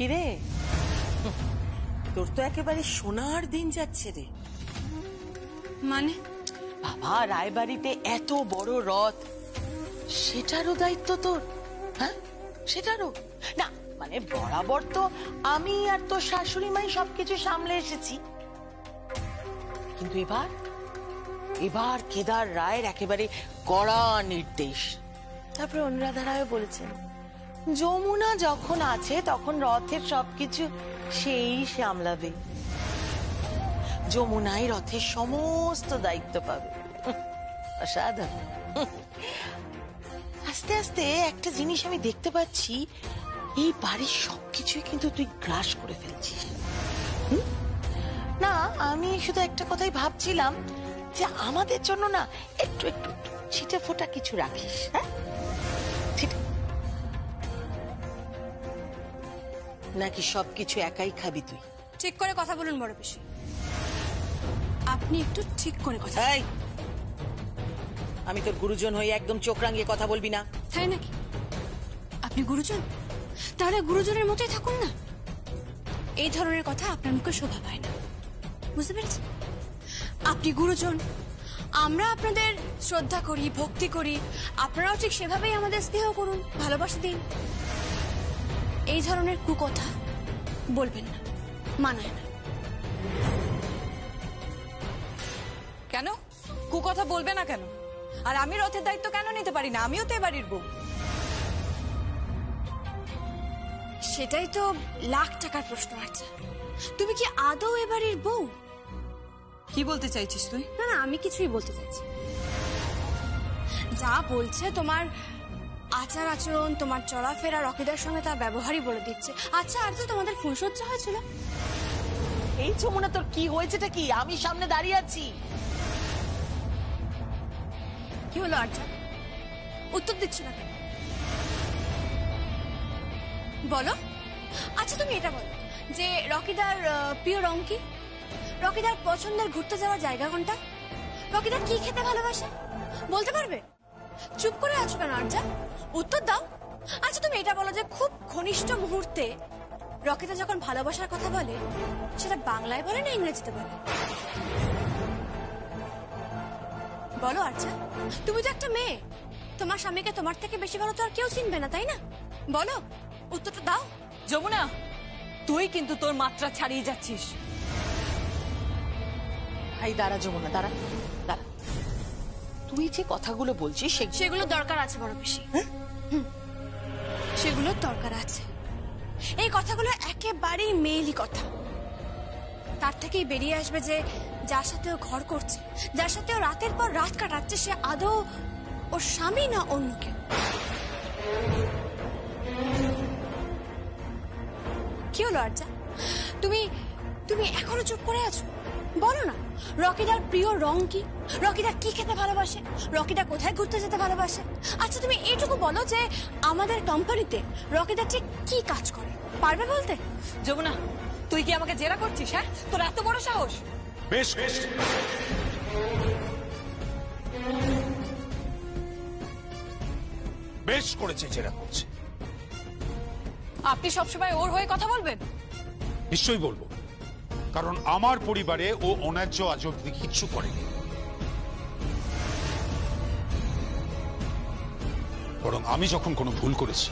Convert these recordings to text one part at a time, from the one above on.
কিরে, তোর তো একেবারে সোনার দিন যাচ্ছে রে। মানে বাবা, রায়বাড়িতে এত বড় রথ, সেটারও দায়িত্ব তোর? হ্যাঁ, সেটারও না, মানে বরাবর তো আমি আর তোর শাশুড়ি মাই সবকিছু সামলে এসেছি, কিন্তু এবার কেদার রায়ের একেবারে কড়া নির্দেশ। তারপরে অনুরাধা রায় বলেছেন যমুনা যখন আছে তখন রথের সবকিছু সেই সামলাবে, যমুনাই রথের সমস্ত দায়িত্ব পাবে। অসাধারণ। আস্তে আস্তে একটা জিনিস আমি দেখতে পাচ্ছি, এই বাড়ির সবকিছুই কিন্তু তুই গ্রাস করে ফেলছিস। না, আমি শুধু একটা কথাই ভাবছিলাম যে আমাদের জন্য না একটু একটু ছিটে ফোটা কিছু রাখিস। হ্যাঁ, নাকি সবকিছু একাই খাবি তুই? ঠিক করে কথা বলুন বড় পিসি, আপনি একটু ঠিক করে কথা। আমি তোর গুরুজন হয়ে একদম চোখ রাঙিয়ে কথা বলবি না। তাই নাকি? আপনি গুরুজন? তাহলে গুরুজনের মতোই থাকুন না। এই ধরনের কথা আপনার মুখে শোভা পায় না, বুঝতে পেরেছি? আপনি গুরুজন, আমরা আপনাদের শ্রদ্ধা করি, ভক্তি করি, আপনারাও ঠিক সেভাবেই আমাদের স্নেহ করুন, ভালোবাসা দিন। এই ধরনের কুকথা বলবেন না, মানায় না। কেন কুকথা বলবে না কেন? আর আমি রথের দায়িত্ব কেন নিতে পারি না? আমিও তো এবাড়ির বউ। সেটাই তো লাখ টাকার প্রশ্ন আছে। তুমি কি আদৌ এবাড়ির বউ? কি বলতে চাইছিস তুই? না না, আমি কিছুই বলতে চাইছি। যা বলছে তোমার আচার আচরণ, তোমার চলাফেরা রকিদার সঙ্গে তার ব্যবহারই বলে দিচ্ছে। আচ্ছা, আর তো তোমাদের ফুলসজ্জা হয়েছিল। এই যমুনা, তোর কি হয়েছেটা কি? আমি সামনে দাঁড়িয়ে আছি। কি হলো আর্যা? উত্তর দিচ্ছ না কেন? বলো। আচ্ছা, তুমি এটা বলো যে রকিদার প্রিয় রং কি? রকিদার পছন্দের ঘুরতে যাওয়ার জায়গা কোনটা? রকিদার কি খেতে ভালোবাসে বলতে পারবে? চুপ করে আছো কেন আর্যা? উত্তর দাও। আচ্ছা, তুমি এটা বলো যে খুব ঘনিষ্ঠ মুহূর্তে রকিদা যখন ভালোবাসার কথা বলে, সেটা বাংলায় বলে না ইংরেজিতে বলে? বলো আর্যা, তুমি তো একটা মেয়ে, তোমার স্বামীকে তোমার থেকে বেশি ভালো তো আর কেউ চিনবে না, তাই না? বলো, উত্তরটা দাও। যমুনা, তুই কিন্তু তোর মাত্রা ছাড়িয়ে যাচ্ছিস। ভাই দাঁড়া যমুনা, দাঁড়া দাঁড়া, তুই যে কথাগুলো বলছিস সেগুলো দরকার আছে বড় পিসি। সেগুলোর দরকার আছে। এই কথাগুলো একেবারেই মেয়েলি কথা। তার থেকেই বেরিয়ে আসবে যে যার সাথে ও ঘর করছে, যার সাথে ও রাতের পর রাত কাটাচ্ছে, সে আদৌ ওর স্বামী না অন্য কেউ। কি হলো আর্যা, তুমি তুমি এখনো চুপ করে আছো? বলো না, রকিদার প্রিয় রং কি? রকিদা কি খেতে ভালোবাসে? রকিদা কোথায় ঘুরতে যেতে ভালোবাসে? আচ্ছা, তুমি এইটুকু বলো যে আমাদের কোম্পানিতে রকিদা ঠিক কি কাজ করে, পারবে বলতে? যমুনা, তুই কি আমাকে জেরা করছিস? হ্যাঁ, তোর এত বড় সাহস? বেশ বেশ, বেশ করেছে, জেরা করছে। আপনি সবসময় ওর হয়ে কথা বলবেন? নিশ্চয়ই বলবো, কারণ আমার পরিবারে ও অন্যায্য আজ অব্দি কিচ্ছু করেনি। বরং আমি যখন কোনো ভুল করেছি,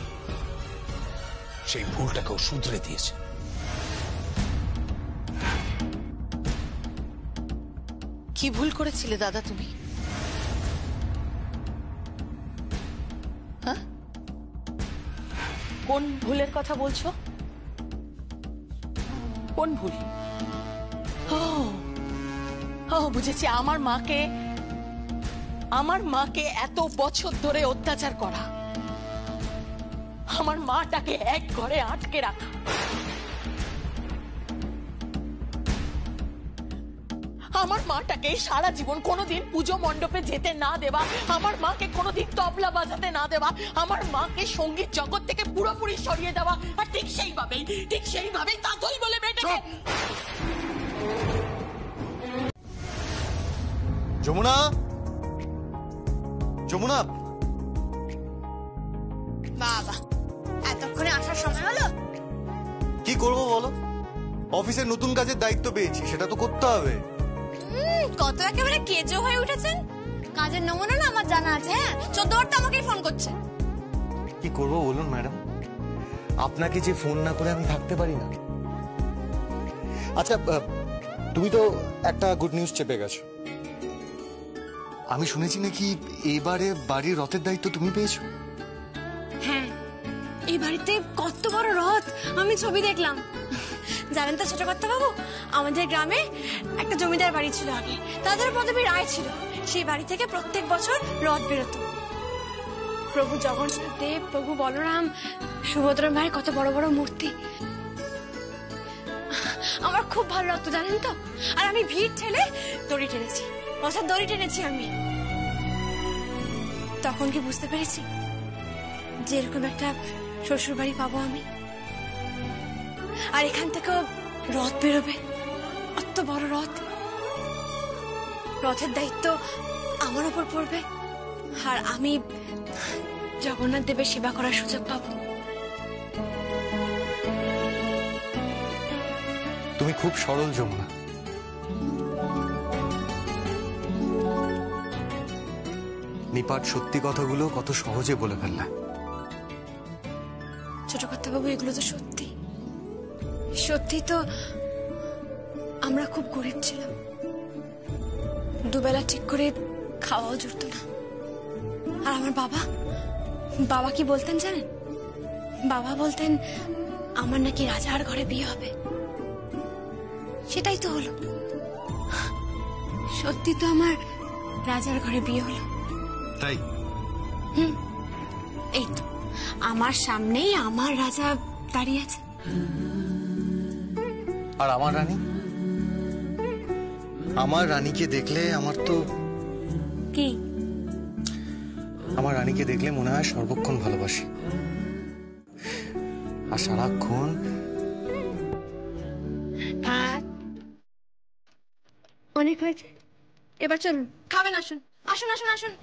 সেই ভুলটাকে ও শুধরে দিয়েছে। কি ভুল করেছিলে দাদা তুমি? হ্যাঁ, কোন ভুলের কথা বলছো? কোন ভুল? বুঝেছি, আমার মাকে এত বছর ধরে অত্যাচার করা, আমার মাটাকে এক ঘরে আটকে রাখা, আমার মাটাকে সারা জীবন কোনোদিন পুজো মণ্ডপে যেতে না দেওয়া, আমার মাকে কোনোদিন তবলা বাজাতে না দেওয়া, আমার মাকে সঙ্গীত জগৎ থেকে পুরোপুরি সরিয়ে দেওয়া, আর ঠিক সেইভাবেই তাতই বলে মেয়েটাকে। যমুনা, যমুনা, বাবা, এতক্ষণে আসার সময় হলো? করবো বলো? অফিসের নতুন কাজের দায়িত্ব পেয়েছি, সেটা তো করতে হবে। কত একেবারে কেজো হয়ে উঠেছেন। কাজের নমুনা না আমার জানা আছে। হ্যাঁ, 14 বার তো আমাকেই ফোন করছে। কি করবো বলুন ম্যাডাম, আপনাকে যে ফোন না করে আমি থাকতে পারি না। আচ্ছা, তুমি তো একটা গুড নিউজ চেপে গেছো। আমি শুনেছি নাকি এবারে বাড়ির রথের দায়িত্ব তুমি পেয়েছো। হ্যাঁ, এই বাড়িতে কত বড় রথ আমি ছবি দেখলাম। জানেন তো ছোট কর্তা বাবু, আমাদের গ্রামে একটা জমিদার বাড়ি ছিল আগে, তাদের পদবী রায় ছিল। সেই বাড়ি থেকে প্রত্যেক বছর রথ বেরোতো। প্রভু জগন্নাথ দেব, প্রভু বলরাম, সুভদ্রা মায়ের কত বড় বড় মূর্তি। আমার খুব ভালো লাগতো জানেন তো। আর আমি ভিড় ঠেলে দড়ি টেনেছি, রথের দড়ি টেনেছি আমি। তখন কি বুঝতে পেরেছি যে এরকম একটা শ্বশুর বাড়ি পাবো আমি, আর এখান থেকেও রথ বেরোবে, অত বড় রথ। রথের দায়িত্ব আমার উপর পড়বে, আর আমি জগন্নাথ দেবের সেবা করার সুযোগ পাবো। তুমি খুব সরল যমুনা। নিপাট সত্যি কথাগুলো কত সহজে বলে ফেললা। ছোট কর্তা বাবু, এগুলো তো সত্যি। সত্যি তো আমরা খুব গরিব ছিলাম, দুবেলা ঠিক করে খাওয়াও জুটতো না। আর আমার বাবা কি বলতেন জানেন? বাবা বলতেন আমার নাকি রাজার ঘরে বিয়ে হবে। সেটাই তো হলো। সত্যি তো আমার রাজার ঘরে বিয়ে হলো। তাই? এই তো আমার সামনেই আমার রাজা দাঁড়িয়ে আছে। আর আমার রানী? আমার রানীকে দেখলে আমার তো কি? আমার রানীকে দেখলে মনে হয় সর্বক্ষণ ভালোবাসি, আর সারাক্ষণ। অনেক হয়েছে, এবার চলুন খাবেন। আসুন আসুন আসুন আসুন।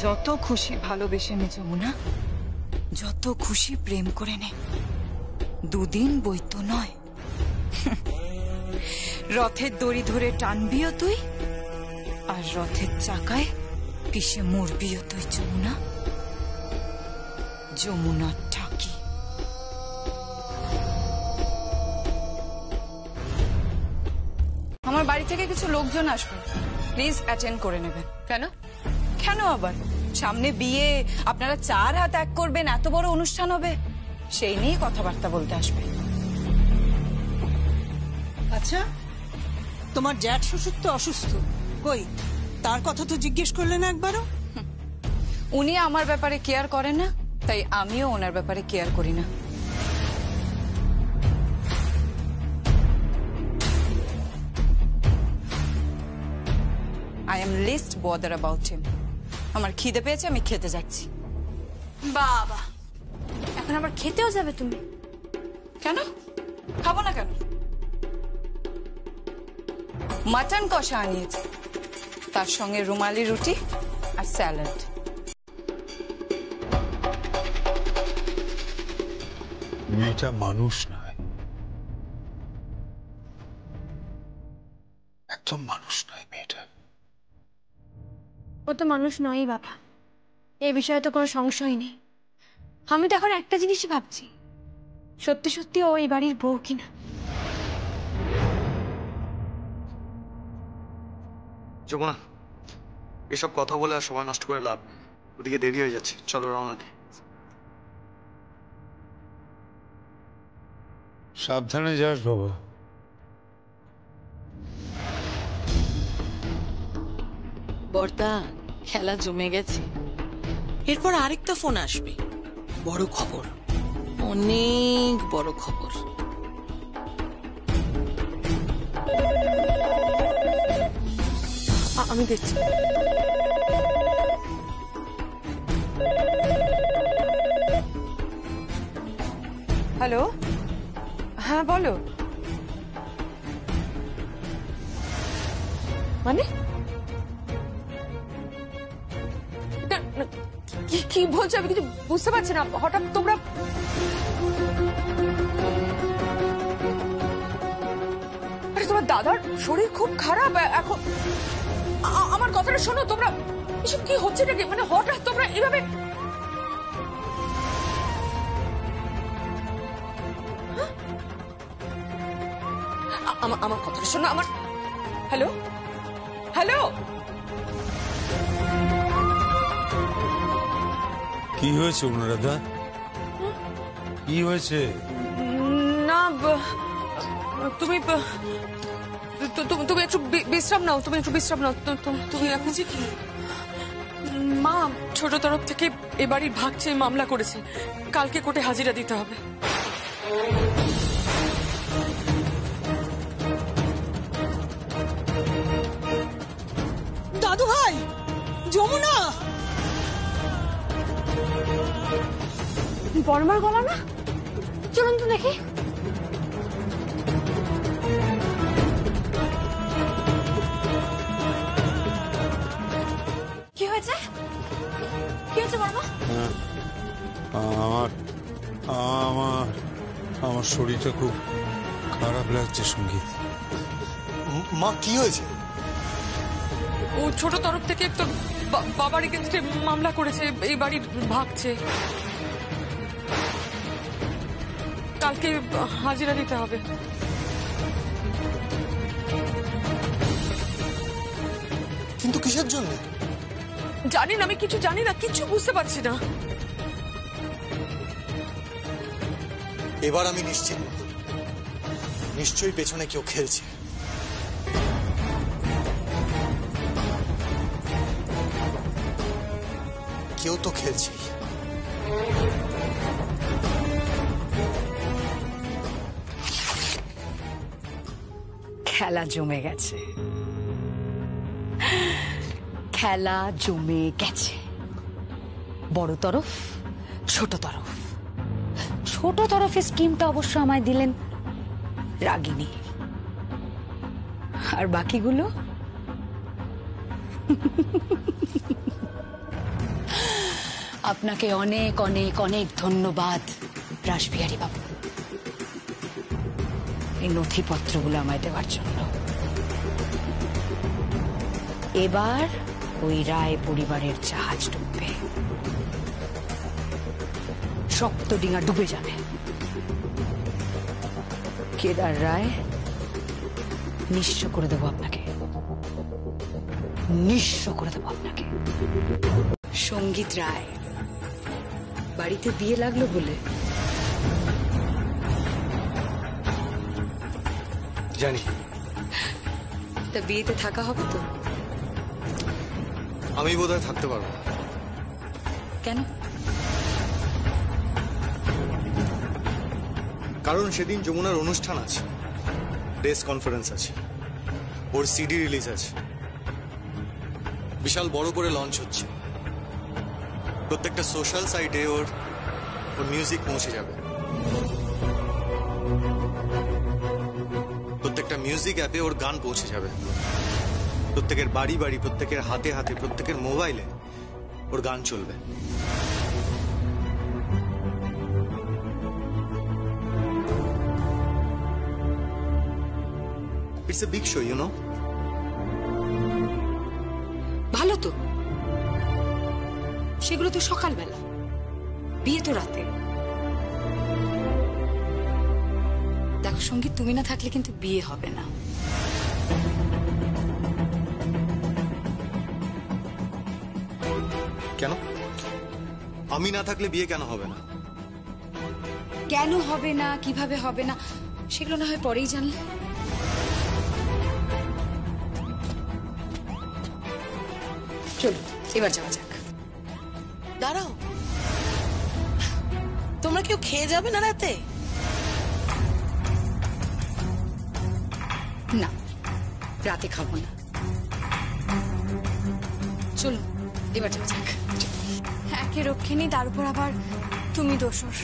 যত খুশি ভালোবেসে নে যমুনা, যত খুশি প্রেম করে নে, দুদিন বই তো নয়। রথের দড়ি ধরে টানবিও তুই, আর রথের চাকায় পিষে মরবিও তুই যমুনা। যমুনার ঠাকি। আমার বাড়ি থেকে কিছু লোকজন আসবে, প্লিজ অ্যাটেন্ড করে নেবেন। কেন? কেন আবার? সামনে বিয়ে, আপনারা 4 হাত এক করবেন, এত বড় অনুষ্ঠান হবে, সেই নিয়ে কথাবার্তা বলতে আসবে। আচ্ছা, তোমার জ্যাঠ শ্বশুর তো অসুস্থ, কই তার কথা তো জিজ্ঞেস করলে না একবারও? উনি আমার ব্যাপারে কেয়ার করেন না, তাই আমিও ওনার ব্যাপারে কেয়ার করি না। I am least bothered about him. আমার খিদে পেয়েছে, আমি খেতে যাচ্ছি। বাবা, এখন আবার খেতেও যাবে তুমি? কেন খাবো না কেন? মাটন কষা আনিয়েছে, তার সঙ্গে রুমালি রুটি আর স্যালাড। মেয়েটা মানুষ নয়, একদম মানুষ নয় মেয়েটা। ও তো মানুষ নয়ই বাবা, এই বিষয়ে তো কোনো সংশয় নেই। আমি তো এখন একটা জিনিসই ভাবছি, সত্যি সত্যি ও এই বাড়ির বউ কিনা। যমুনা, এসব কথা বলে আর সময় নষ্ট করে লাভ, ওদিকে দেরি হয়ে যাচ্ছে, চলো রওনা দিই। সাবধানে যাস বাবা। বর্দা, খেলা জমে গেছে। এরপর আরেকটা ফোন আসবে, বড় খবর, অনেক বড় খবর। আমি দেখছি। হ্যালো, হ্যাঁ বলো। মানে কি বলছো? আমি কিছু বুঝতে পারছি না। হঠাৎ তোমরা তোমার দাদার শরীর খুব খারাপ এখন। আমার কথাটা শোনো, তোমরা এসব কি হচ্ছে নাকি? মানে হঠাৎ তোমরা এভাবে আমার কথাটা শোনো। আমার হ্যালো হ্যালো কি হয়েছে অনুরাধা? কি হয়েছে? না, তুমি তুমি একটু বিশ্রাম নাও। তুমি একটু বিশ্রাম নাও। তুমি এখন যে কি মা ছোট তরফ থেকে এ বাড়ির ভাগ চেয়ে মামলা করেছে, কালকে কোর্টে হাজিরা দিতে হবে। দাদু ভাই, যমুনা! বর্মার গলা না? চলুন তো দেখি। কি হয়েছে? কি হয়েছে বর্মা? আমার আমার আমার শরীরটা খুব খারাপ লাগছে সঙ্গীত। মা, কি হয়েছে? ও ছোট তরফ থেকে তোর বাবার এগেন্স্টে মামলা করেছে, এই বাড়ির ভাগছে। কালকে হাজিরা দিতে হবে। কিন্তু কিসের জন্য? জানি না, আমি কিছু জানি না, কিছু বুঝতে পারছি না। এবার আমি নিশ্চিত, নিশ্চয়ই পেছনে কেউ খেলছে। কেউ তো খেলছে। খেলা জমে গেছে, খেলা জমে গেছে। বড় তরফ, ছোট তরফ। ছোট তরফের স্কিমটা অবশ্য আমায় দিলেন রাগিনী, আর বাকিগুলো আপনাকে অনেক অনেক অনেক ধন্যবাদ রাসবিহারী বাবু, এই নথিপত্রগুলো আমায় দেওয়ার জন্য। এবার ওই রায় পরিবারের জাহাজ ডুববে, সপ্তডিঙা ডুবে যাবে। কেদার রায় নিঃস্ব করে দেবো আপনাকে, নিঃস্ব করে দেবো আপনাকে। সঙ্গীত রায় বাড়িতে বিয়ে লাগলো বলে জানি। তা বিয়েতে থাকা হবে তো? আমি বোধহয় থাকতে পারবো। কেন? কারণ সেদিন যমুনার অনুষ্ঠান আছে, প্রেস কনফারেন্স আছে, ওর সিডি রিলিজ আছে, বিশাল বড় করে লঞ্চ হচ্ছে। প্রত্যেকটা সোশ্যাল সাইটে ওর মিউজিক পৌঁছে যাবে। প্রত্যেকটা মিউজিক অ্যাপে ওর গান পৌঁছে যাবে। প্রত্যেকের বাড়ি বাড়ি, প্রত্যেকের হাতে হাতে, প্রত্যেকের মোবাইলে ওর গান চলবে। It's a big show, you know. ভালো তো, সেগুলো তো সকালবেলা, বিয়ে তো রাতে। দেখো সঙ্গীত, তুমি না থাকলে কিন্তু বিয়ে হবে না। কেন? আমি না থাকলে বিয়ে কেন হবে না? কেন হবে না, কিভাবে হবে না, সেগুলো না হয় পরেই জানলে। চলো এবার যাওয়া যাক। দাঁড়াও, তোমরা কেউ খেয়ে যাবে না রাতে? না, রাতে খাবো না। চলো এবার যাওয়া যাক। একে রক্ষে নেই, তার উপর আবার তুমি দোষর।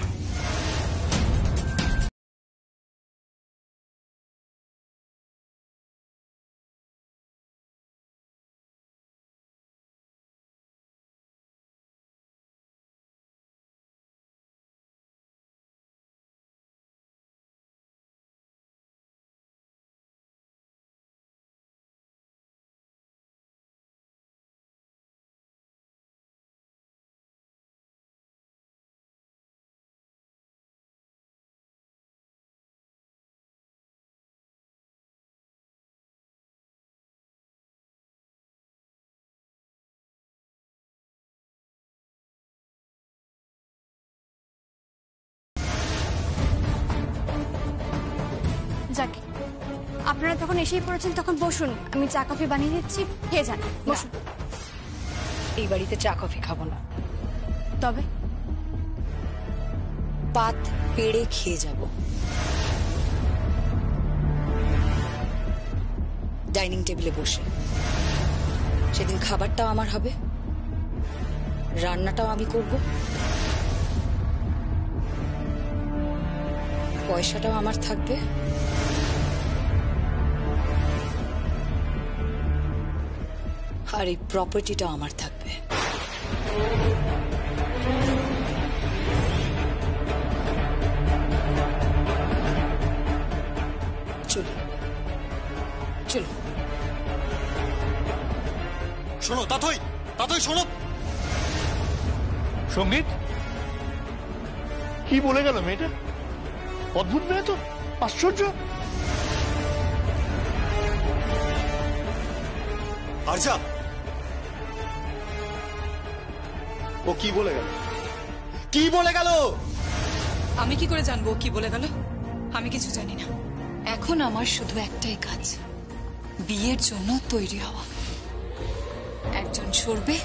যাকে আপনারা তখন এসেই পড়েছেন, তখন বসুন, আমি চা কফি বানিয়ে দিচ্ছি, খেয়ে যান। বসুন। এই বাড়িতে চা কফি খাবো না, তবে পাত পেড়ে খেয়ে যাব। ডাইনিং টেবিলে বসে। সেদিন খাবারটাও আমার হবে, রান্নাটাও আমি করব, পয়সাটাও আমার থাকবে, আর এই প্রপার্টিটাও আমার থাকবে। চলো চলো। শোনো তাতই, তাতই শোনো। সঙ্গীত কি বলে গেল মেয়েটা? অদ্ভুত মেয়ে তো, আশ্চর্য। আরজা, ও কি বলে গেল? কি বলে গেল? আমি কি করে জানবো কি বলে গেল? আমি কিছু জানি না। এখন আমার শুধু একটাই কাজ, বিয়ের জন্য তৈরি হওয়া। একজন সরবে,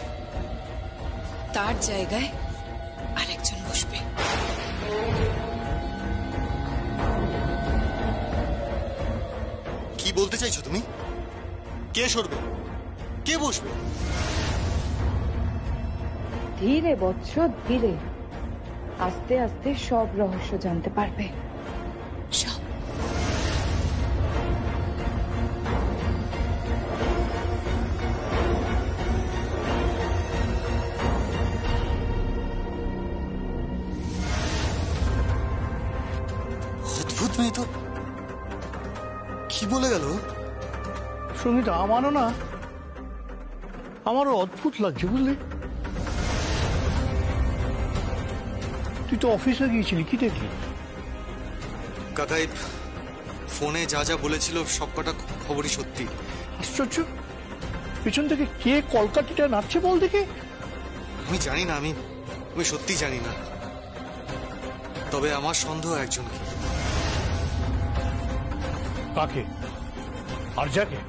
তার জায়গায় আরেকজন বসবে। কি বলতে চাইছো তুমি? কে সরবে, কে বসবে? ধীরে বৎস, ধীরে, আস্তে আস্তে সব রহস্য জানতে পারবে। সব। অদ্ভুত মেয়ে তো, কি বলে গেল? সঙ্গীত, আমারও না, আমারও অদ্ভুত লাগছে, বুঝলি? তুই তো অফিসে গিয়েছিলি, কি দেখলি? কাকাই ফোনে যা যা বলেছিল সব কটা খবরই সত্যি। আশ্চর্য, পিছন থেকে কে কলকাতিটা নাচছে বল দেখে? আমি জানি না, আমি সত্যি জানি না, তবে আমার সন্দেহ একজনকে। কাকে? আর যাকে?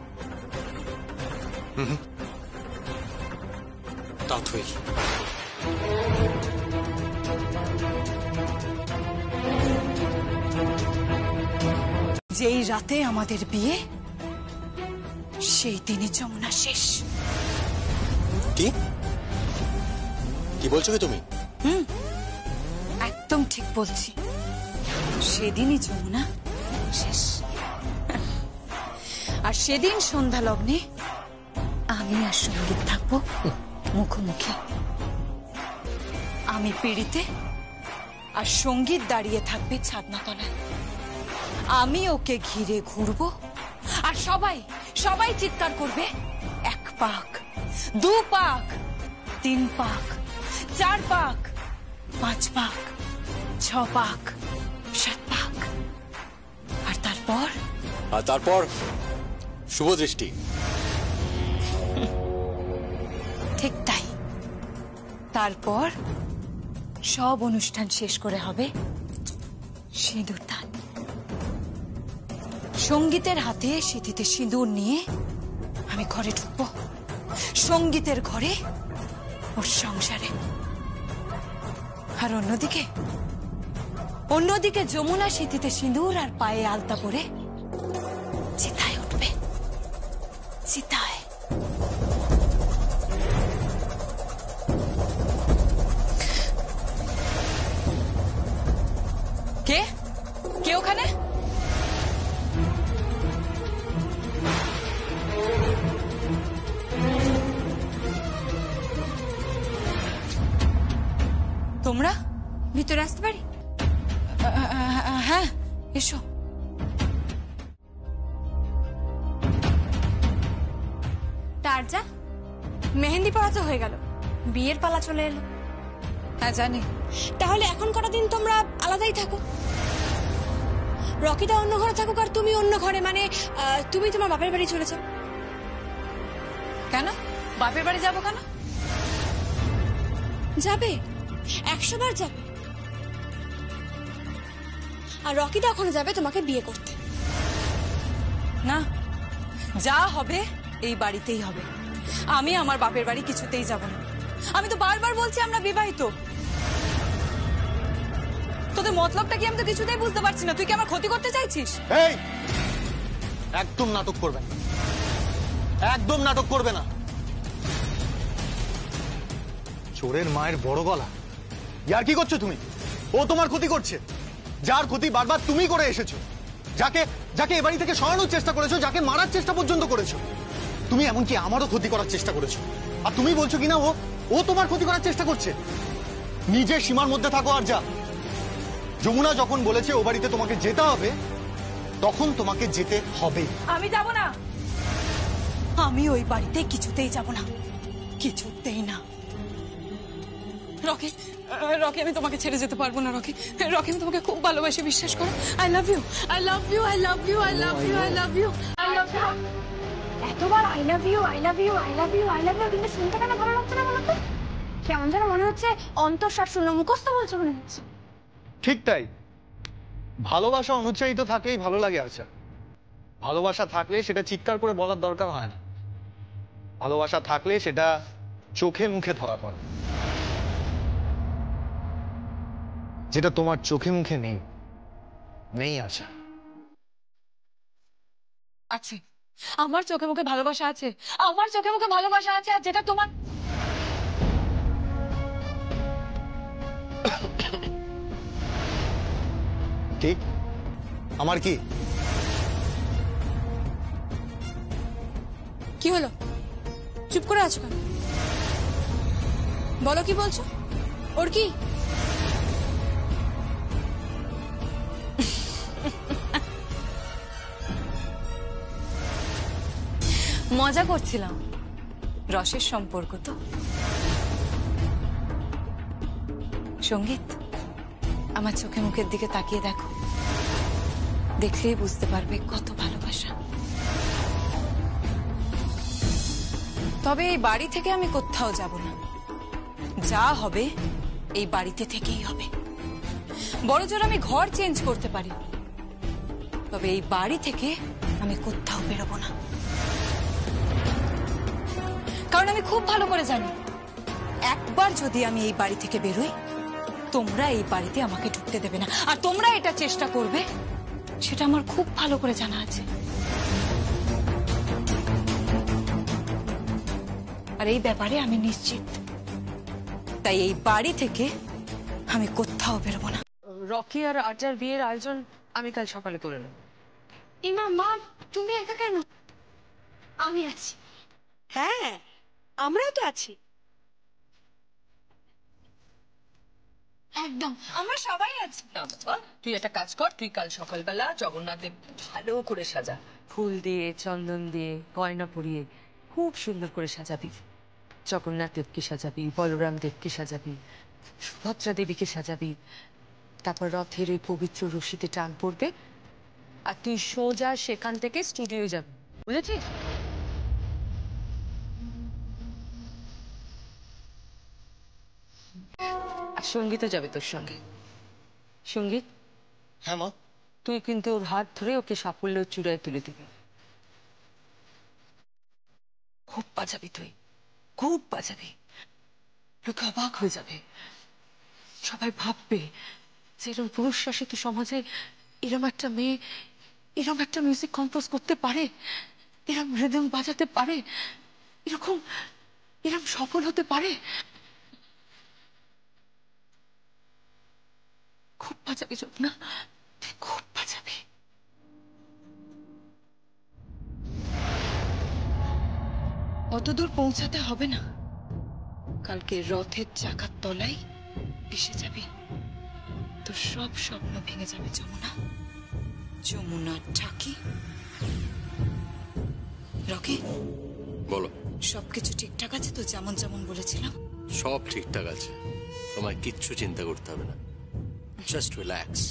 তাতই। যেই রাতে আমাদের বিয়ে, সেই দিনই যমুনা শেষ। কি? কি বলছো কি তুমি? একদম ঠিক বলছি। সেদিনই যমুনা শেষ। আর সেদিন সন্ধ্যা লগ্নে আমি আর সঙ্গীত থাকবো মুখোমুখি। আমি পিড়িতে আর সঙ্গীত দাঁড়িয়ে থাকবে ছাদনা তলায়। আমি ওকে ঘিরে ঘুরবো আর সবাই সবাই চিৎকার করবে, 1 পাক, 2 পাক, 3 পাক, 4 পাক, 5 পাক, 6 পাক, 7 পাক। আর তারপর শুভ দৃষ্টি। ঠিক তাই। তারপর সব অনুষ্ঠান শেষ করে হবে সিঁদুর দান। সঙ্গীতের হাতে সিঁথিতে সিঁদুর নিয়ে আমি ঘরে ঢুকবো, সঙ্গীতের ঘরে, ওর সংসারে। আর অন্যদিকে যমুনা সিঁথিতে সিঁদুর আর পায়ে আলতা পরে চিতায় উঠবে, চিতায়। কে কে ওখানে? তোমরা ভিতরে আসতে পারি? হ্যাঁ, এসো। টারজা, মেহেন্দি পড়া তো হয়ে গেল, বিয়ের পালা চলে এলো। হ্যাঁ জানি। তাহলে এখন কটা দিন তোমরা আলাদাই থাকো। রকিদা অন্য ঘরে থাকুক আর তুমি অন্য ঘরে, মানে তুমি তোমার বাপের বাড়ি চলে যাও। কেন বাপের বাড়ি যাবো কেন? যাবে, 100 বার যাবে। আর রকিদা ওখানে যাবে তোমাকে বিয়ে করতে। না, যা হবে এই বাড়িতেই হবে। আমি আমার বাপের বাড়ি কিছুতেই যাব না। আমি তো বারবার বলছি আমরা বিবাহিত। তোদের মতলবটা কি আমি তো কিছুতেই বুঝতে পারছি না। তুই কি আমার ক্ষতি করতে চাইছিস? এই, একদম নাটক করবে না, একদম নাটক করবে না। চোরের মায়ের বড় গলা। ইয়ার কি করছো তুমি? ও তোমার ক্ষতি করছে। যার ক্ষতি বারবার তুমি করে এসেছো, যাকে যাকে এ বাড়ি থেকে সরানোর চেষ্টা করেছো, যাকে মারার চেষ্টা পর্যন্ত করেছো। তুমি এমনকি আমারও ক্ষতি করার চেষ্টা করেছো। আর তুমি বলছো কিনা ও তোমার ক্ষতি করার চেষ্টা করছে। নিজের সীমার মধ্যে থাকো আর যা। যমুনা যখন বলেছে ও বাড়িতে তোমাকে যেতে হবে, তখন তোমাকে যেতে হবে। আমি যাব না। আমি ওই বাড়িতে কিছুতেই যাব না, কিছুতেই না। রকি, রকি, আমি তোমাকে ছেড়ে যেতে পারবো না। রকি, রকি, আমি তোমাকে খুব ভালোবাসি, বিশ্বাস করো। I love you, I love you, I love you, I love you, I love you, I love you. এতবার I love you, I love you, I love you, I love you, কিন্তু শুনতে কেন ভালো লাগছে না বলো তো? কেমন যেন মনে হচ্ছে অন্তঃশ্বাস শূন্য, মুখস্থ বলছো মনে হচ্ছে। ঠিক তাই। ভালোবাসা অনুচ্চারিত থাকলেই ভালো লাগে। আচ্ছা, ভালোবাসা থাকলে সেটা চিৎকার করে বলার দরকার হয় না। ভালোবাসা থাকলে সেটা চোখে মুখে ধরা পড়ে, যেটা তোমার চোখে মুখে নেই। নেই আশা। আছে, আমার চোখে মুখে ভালোবাসা আছে, আমার চোখে মুখে ভালোবাসা আছে। আর যেটা তোমার ঠিক আমার কি? কি হলো, চুপ করে আছো কেন? বলো কি বলছো। ওর কি? মজা করছিলাম, রসের সম্পর্ক তো। সঙ্গীত, আমার চোখে মুখের দিকে তাকিয়ে দেখো, দেখলেই বুঝতে পারবে কত ভালোবাসা। তবে এই বাড়ি থেকে আমি কোথাও যাব না। যা হবে এই বাড়িতে থেকেই হবে। বড়জোর আমি ঘর চেঞ্জ করতে পারি, তবে এই বাড়ি থেকে আমি কোথাও বেরোবো না। কারণ আমি খুব ভালো করে জানি, একবার যদি আমি এই বাড়ি থেকে বেরোই, তোমরা এই বাড়িতে আমাকে ঢুকতে দেবে না। আর তোমরা এটা চেষ্টা করবে, সেটা আমার খুব ভালো করে জানা আছে। আর এই ব্যাপারে আমি নিশ্চিত। তাই এই বাড়ি থেকে আমি কোথাও বেরোবো না। রকি আর আর্যার বিয়ের আয়োজন আমি কাল সকালে করে নেব। ইমা মা তুমি একা কেন? আমি আছি। হ্যাঁ, আমরাও তো আছি। একদম, আমরা সবাই আছি। না বাবা, তুই একটা কাজ কর, তুই কাল সকালবেলা জগন্নাথ দেব ভালো করে সাজা, ফুল দিয়ে চন্দন দিয়ে গয়না পরিয়ে খুব সুন্দর করে সাজাবি। জগন্নাথ দেবকে সাজাবি, বলরাম দেবকে সাজাবি, সুভদ্রা দেবীকে সাজাবি। তারপর রথের ওই পবিত্র রশিতে টান পড়বে আর তুই সোজা সেখান থেকে স্টুডিও যাবি, বুঝেছিস? আর সঙ্গীতও যাবে তোর সঙ্গে। সঙ্গীত, হ্যাঁ মা। তুই কিন্তু ওর হাত ধরে ওকে সাফল্যের চূড়ায় তুলে দিবি। খুব বাজাবি তুই, খুব বাজাবি। লোকে অবাক হয়ে যাবে, সবাই ভাববে যে এরকম পুরুষ শাসিত সমাজে এরকম একটা মেয়ে এরকম একটা মিউজিক কম্পোজ করতে পারে, এরকম রিদম বাজাতে পারে, এরকম সফল হতে পারে। খুব বাজাবি না, তুই খুব বাজাবি। অত দূর পৌঁছাতে হবে না, কালকে রথের চাকার তলায় ভেসে যাবি, তোর সব স্বপ্ন ভেঙে যাবে। যমুনা, যমুনা ঠাকি। রকি, বলো। সবকিছু ঠিকঠাক আছে তো? যেমন যেমন বলেছিলাম সব ঠিকঠাক আছে, তোমায় কিচ্ছু চিন্তা করতে হবে না। জাস্ট রিল্যাক্স,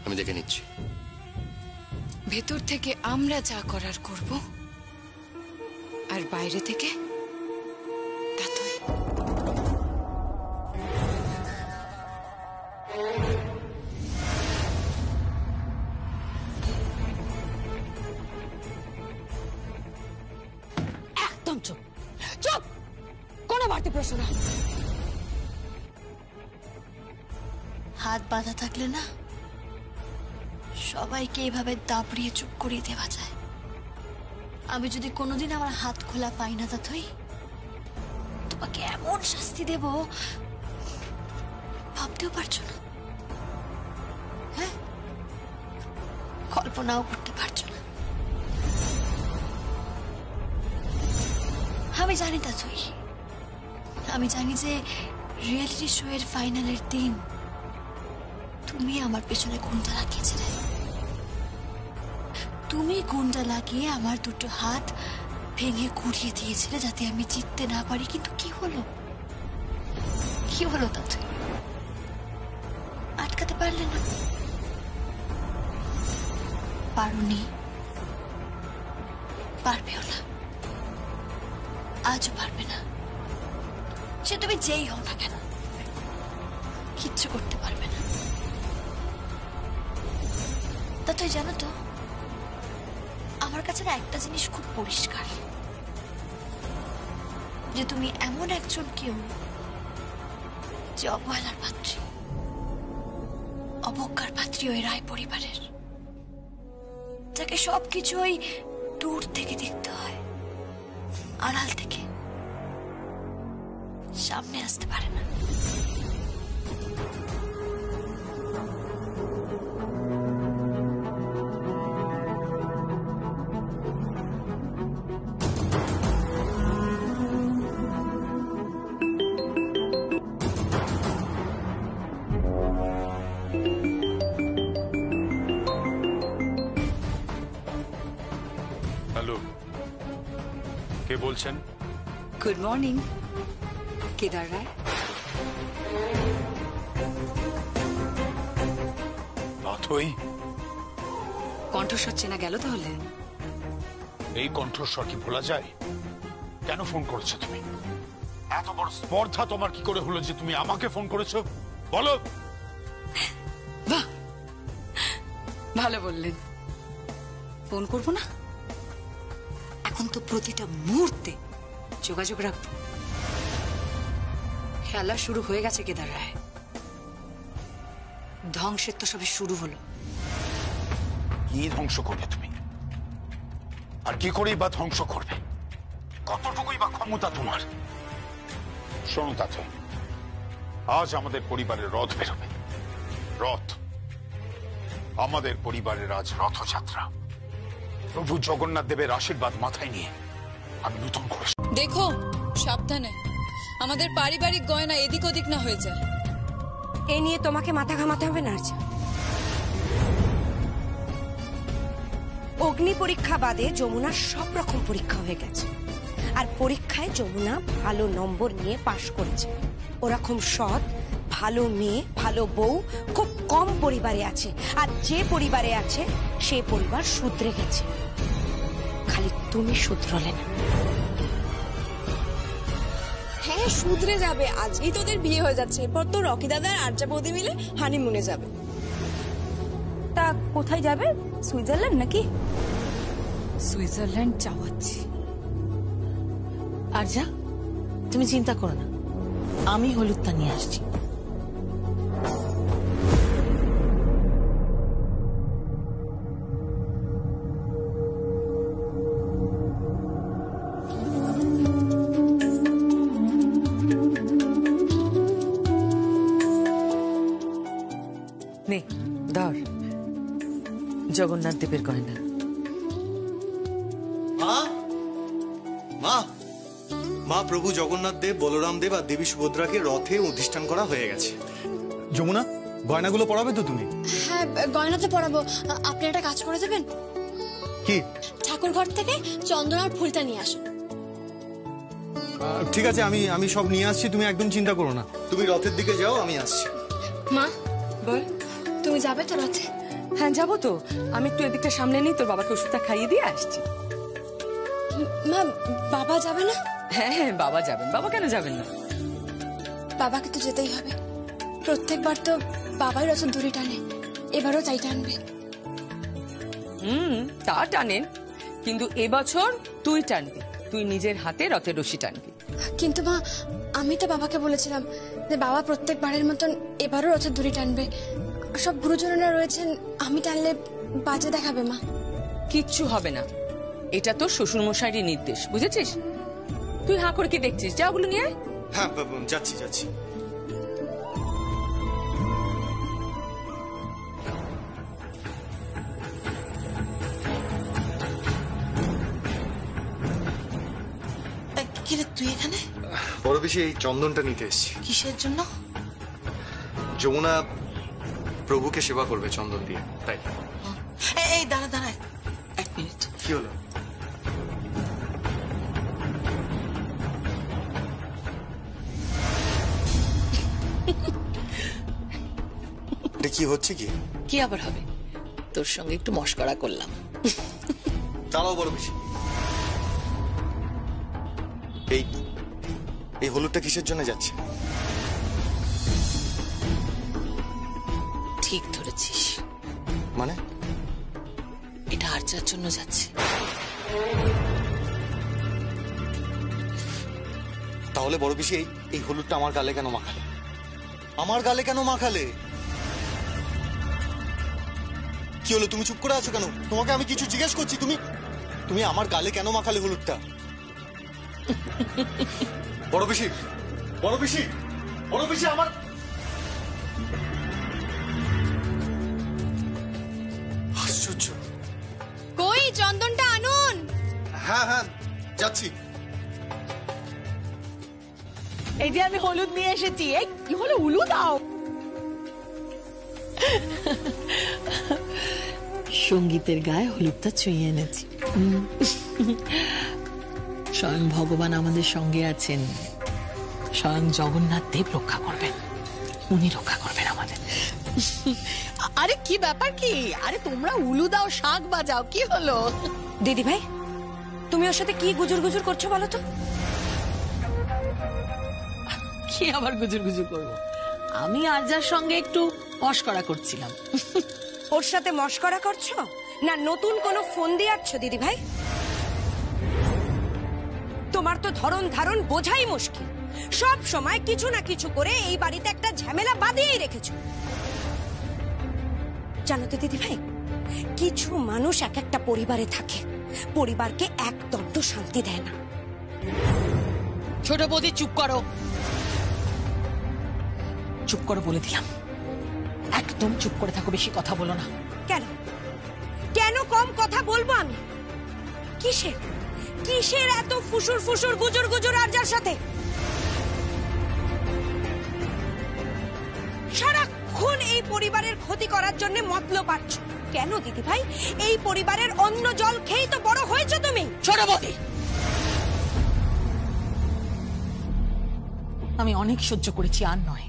আমি দেখে নিচ্ছি। ভেতর থেকে আমরা যা করার করব, আর বাইরে থেকে তা তুই। একদম চুপ, চুপ, কোনো বাড়তি প্রশ্ন না। হাত বাঁধা থাকলে না সবাইকে এভাবে দাবড়িয়ে চুপ করিয়ে দেওয়া যায়। আমি যদি কোনোদিন আমার হাত খোলা পাই না তাই তোমাকে এমন শাস্তি দেব ভাবতেও পারছো না। হ্যাঁ, কল্পনাও করতে পারছো না। আমি জানি তুই, আমি জানি যে রিয়েলিটি শো এর ফাইনালের দিন তুমি আমার পেছনে গুন্ডা লাগিয়েছিলে। তুমি গুন্ডা লাগিয়ে আমার দুটো হাত ভেঙে কুড়িয়ে দিয়েছিলে যাতে আমি জিততে না পারি। কিন্তু কি হলো, কি হলো তাতে? আটকাতে পারলে না, পারোনি, পারবেও না, আজও পারবে না। সে তুমি যেই হও না কেন, কিচ্ছু করতে পারবে না। তা তুই জানো তো, আমার কাছে না একটা জিনিস খুব পরিষ্কার, যে তুমি এমন একজন কেউ যে অবহেলার পাত্রী, অবজ্ঞার পাত্রী ওই রায় পরিবারের, যাকে সবকিছু ওই দূর থেকে দেখতে হয়, আড়াল থেকে, সামনে আসতে পারে না। হ্যালো, কে বলছেন? গুড মর্নিং, কেদার রায়। অথই, কণ্ঠস্বর চেনা গেল তাহলে? এই কণ্ঠস্বর কি ভোলা যায়? কেন ফোন করেছো তুমি? এত বড় স্পর্ধা তোমার কি করে হলো যে তুমি আমাকে ফোন করেছো? বলো। বাহ, ভালো বললেন। ফোন করবো না? এখন তো প্রতিটা মুহূর্তে যোগাযোগ রাখবো। খেলা শুরু হয়ে গেছে কেদার রায়, ধ্বংসের তো সবে শুরু হলো। কি ধ্বংস করবে তুমি? আর কি করেই বা ধ্বংস করবে? কতটুকুই বা ক্ষমতা তোমার? শোনো তাতে, আজ আমাদের পরিবারের রথ বেরোবে। রথ, আমাদের পরিবারের আজ রথযাত্রা। প্রভু জগন্নাথ দেবের আশীর্বাদ মাথায় নিয়ে আমি নতুন করে। দেখো সাবধানে, আমাদের পারিবারিক গয়না এদিক ওদিক না হয়ে যায়। এ নিয়ে তোমাকে মাথা ঘামাতে হবে না। অগ্নি পরীক্ষা বাদে যমুনার সব রকম পরীক্ষা হয়ে গেছে, আর পরীক্ষায় যমুনা ভালো নম্বর নিয়ে পাশ করেছে। ওরকম সৎ ভালো মেয়ে, ভালো বউ খুব কম পরিবারে আছে, আর যে পরিবারে আছে সে পরিবার শুধরে গেছে। খালি তুমি শুধরলে না। হ্যাঁ শুধরে যাবে, আজকেই তোদের বিয়ে হয়ে যাচ্ছে, এরপর তো রকি দাদা আর আর্যা বৌদি মিলে হানিমুনে যাবে। তা কোথায় যাবে? সুইজারল্যান্ড নাকি? সুইজারল্যান্ড যাওয়াচ্ছি। আর যা, তুমি চিন্তা করো না, আমি হলুদটা নিয়ে আসছি। নে ধর, জগন্নাথ দেবের গয়না। মা, মা, মা, প্রভু জগন্নাথ দেব, বলরাম দেব আর দেবী সুভদ্রাকে রথে অধিষ্ঠান করা হয়ে গেছে। যমুনা, গয়নাগুলো পরাবে তো তুমি? হ্যাঁ গয়না তো পরাবো। আপনি একটা কাজ করে দেবেন? কি? ঠাকুর ঘর থেকে চন্দন আর ফুলটা নিয়ে আসুন। ঠিক আছে, আমি সব নিয়ে আসছি, তুমি একদম চিন্তা করো না। তুমি রথের দিকে যাও, আমি আসছি। মা বল। তুমি যাবে তো রথে? হ্যাঁ যাবো তো, আমি একটু এদিকটা সামনে নিই, তোর বাবাকে ওষুধটা খাইয়ে দিয়ে আসছি। মা বাবা যাবে না? হ্যাঁ হ্যাঁ বাবা যাবেন, বাবা কেন যাবেন না? বাবাকে তো যেতেই হবে, প্রত্যেকবার তো বাবাই রথের দড়ি টানে, এবারও তাই টানবে। তা টানেন, কিন্তু এবছর তুই টানবি, তুই নিজের হাতে রথের রশি টানবি। কিন্তু মা আমি তো বাবাকে বলেছিলাম যে বাবা প্রত্যেকবারের মতন এবারও রথের দড়ি টানবে। সব গুরুজনেরা রয়েছেন, আমি টানলে বাজে দেখাবে মা। কিচ্ছু হবে না, এটা তোর শ্বশুর মশাইয়ের নির্দেশ, বুঝেছিস? তুই হাঁ করে কি দেখছিস? যা ওগুলো নিয়ে আয়। হ্যাঁ যাচ্ছি যাচ্ছি। কিরে তুই এখানে? বড় বেশি এই চন্দনটা নিতে এসেছি। কিসের জন্য? যমুনা প্রভুকে সেবা করবে চন্দন দিয়ে, তাই। এই দাঁড়া দাঁড়া, এক মিনিট। কি হলো? কি হচ্ছে? কি কি আবার হবে? তোর সঙ্গে একটু মশকরা করলাম। দাঁড়াও বড় বেশি, এই হলুদটা কিসের জন্য যাচ্ছে? ঠিক ধরেছিস, মানে এটা আর্চার জন্য যাচ্ছে। তাহলে বড় বেশি এই হলুদটা আমার গালে কেন মাখালে? আমার গালে কেন মাখালে? কি হলো, তুমি চুপ করে আছো কেন? তোমাকে আমি কিছু জিজ্ঞেস করছি, তুমি আমার গালে কেন মাখালে হলুদটা? বড় বেশি, বড় বেশি, বড় বেশি, আমার আশ্চর্য। কই চন্দনটা আনুন। হ্যাঁ হ্যাঁ যাচ্ছি। এই যে আমি হলুদ নিয়ে এসেছি। এই কি হলো, উলু দাও। সঙ্গীতের গায়ে হলুদটা ছুঁয়ে এনেছি। স্বয়ং ভগবান আমাদের সঙ্গে আছেন, স্বয়ং জগন্নাথ দেব রক্ষা করবেন, উনি রক্ষা করবেন আমাদের। আরে কি ব্যাপার কি? আরে তোমরা উলু দাও, শাঁখ বাজাও, কি হলো? দিদি ভাই তুমি ওর সাথে কি গুজুর গুজুর করছো বলো তো? কি আবার গুজুর গুজুর করবো? আমি আর্যার সঙ্গে একটু মশকরা করছিলাম। ওর সাথে মশকরা করছো না নতুন কোনো ফোন দিয়ে আসছো দিদি ভাই? তোমার তো ধরন ধারণ বোঝাই মুশকিল, সব সময় কিছু না কিছু করে এই বাড়িতে একটা ঝামেলা বাঁধিয়েই রেখেছো। জানো তো দিদি ভাই, কিছু মানুষ এক একটা পরিবারে থাকে, পরিবারকে এক দণ্ড শান্তি দেয় না। ছোট বৌদি চুপ করো। চুপ করো বলে দিলাম, একদম চুপ করে থাকো, বেশি কথা বলো না। কেন কেন কম কথা বলবো আমি? কিসের কিসের এত ফুসুর ফুসুর গুজর গুজর আর যার সাথে সারাক্ষণ এই পরিবারের ক্ষতি করার জন্য মতলব পাচ্ছ কেন দিদি ভাই? এই পরিবারের অন্ন জল খেয়েই তো বড় হয়েছে তুমি। ছোট বৌদি, আমি অনেক সহ্য করেছি, আর নয়।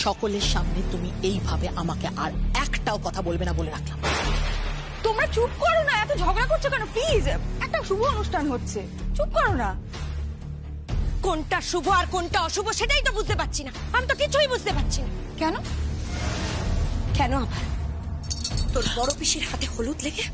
সকলের সামনে তুমি এইভাবে আমাকে আর একটাও কথা বলবে না বলে রাখলাম। তোমরা চুপ করো না, এত ঝগড়া করছো কেন? প্লিজ, একটা শুভ অনুষ্ঠান হচ্ছে, চুপ করো না। কোনটা শুভ আর কোনটা অশুভ সেটাই তো বুঝতে পারছি না, আমি তো কিছুই বুঝতে পারছি না। কেন কেন আবার তোর বড় পিসির হাতে হলুদ লেগে